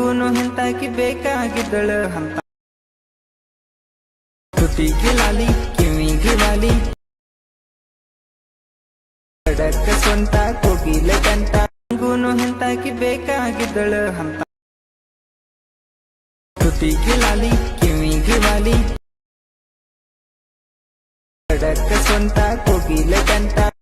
ನಂಗೂನು ಹಿಂತಾಕಿ ಬೇಕಾಗಿದ್ದಳು ಅಂತ ತುಟಿಗೆ ಲಾಲಿ ಕಿವಿಗೆ ವಾಲಿ ಕಡಕ ಸ್ವಂತ ಕೋಗಿಲೆ ಕಂಠ ನಂಗೂನು ಹಿಂತಾಕಿ ಬೇಕಾಗಿದ್ದಳು ಅಂತ ತುಟಿಗೆ ಲಾಲಿ ಕಿವಿಗೆ ವಾಲಿ ಕಡಕ ಸ್ವಂತ ಕೋಗಿಲೆ ಕಂಠ